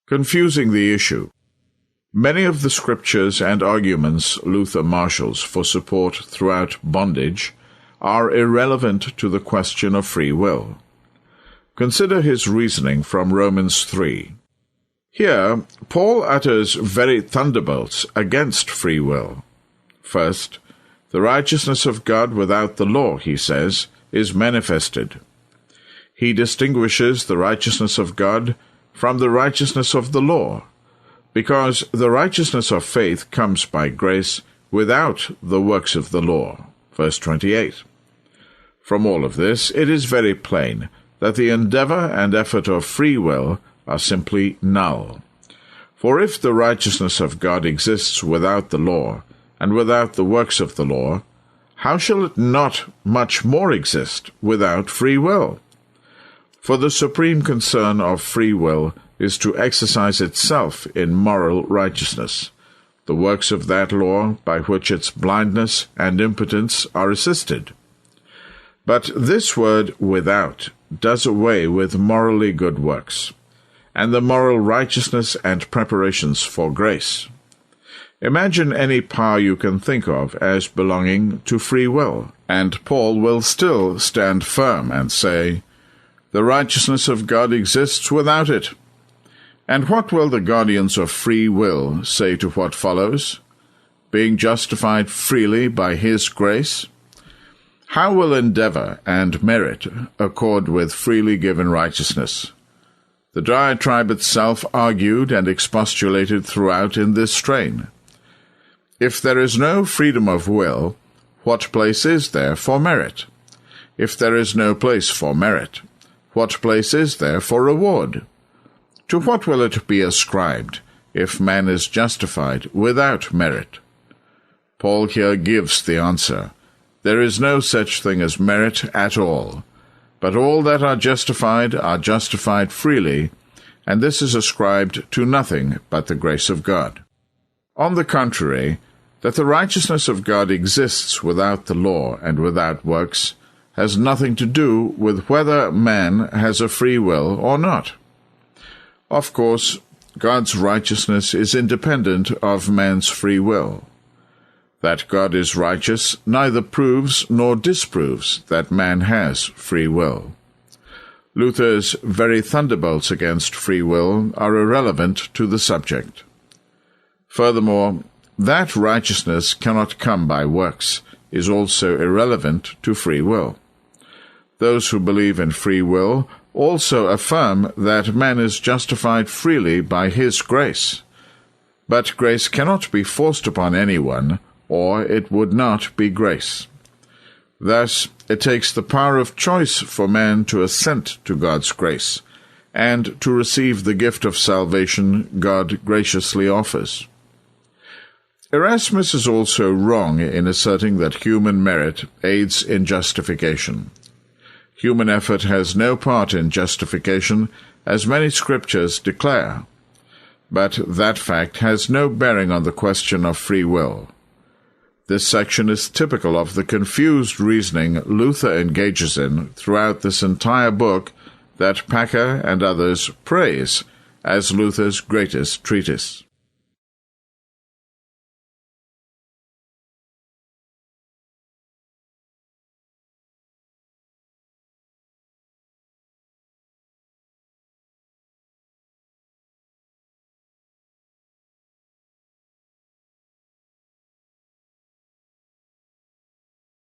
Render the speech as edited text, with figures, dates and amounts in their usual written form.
Confusing the issue. Many of the scriptures and arguments Luther marshals for support throughout bondage are irrelevant to the question of free will. Consider his reasoning from Romans 3. Here, Paul utters very thunderbolts against free will. First, the righteousness of God without the law, he says, is manifested. He distinguishes the righteousness of God from the righteousness of the law, because the righteousness of faith comes by grace without the works of the law. Verse 28. From all of this, it is very plain that the endeavor and effort of free will are simply null. For if the righteousness of God exists without the law, and without the works of the law, how shall it not much more exist without free will? For the supreme concern of free will is to exercise itself in moral righteousness, the works of that law by which its blindness and impotence are assisted. But this word without does away with morally good works, and the moral righteousness and preparations for grace. Imagine any power you can think of as belonging to free will, and Paul will still stand firm and say, "The righteousness of God exists without it." And what will the guardians of free will say to what follows? Being justified freely by his grace? How will endeavor and merit accord with freely given righteousness? The diatribe itself argued and expostulated throughout in this strain. If there is no freedom of will, what place is there for merit? If there is no place for merit, what place is there for reward? To what will it be ascribed if man is justified without merit? Paul here gives the answer. There is no such thing as merit at all, but all that are justified freely, and this is ascribed to nothing but the grace of God. On the contrary, that the righteousness of God exists without the law and without works has nothing to do with whether man has a free will or not. Of course, God's righteousness is independent of man's free will. That God is righteous neither proves nor disproves that man has free will. Luther's very thunderbolts against free will are irrelevant to the subject. Furthermore, that righteousness cannot come by works is also irrelevant to free will. Those who believe in free will also affirm that man is justified freely by his grace. But grace cannot be forced upon anyone, or it would not be grace. Thus, it takes the power of choice for man to assent to God's grace, and to receive the gift of salvation God graciously offers. Erasmus is also wrong in asserting that human merit aids in justification. Human effort has no part in justification, as many scriptures declare. But that fact has no bearing on the question of free will. This section is typical of the confused reasoning Luther engages in throughout this entire book that Packer and others praise as Luther's greatest treatise.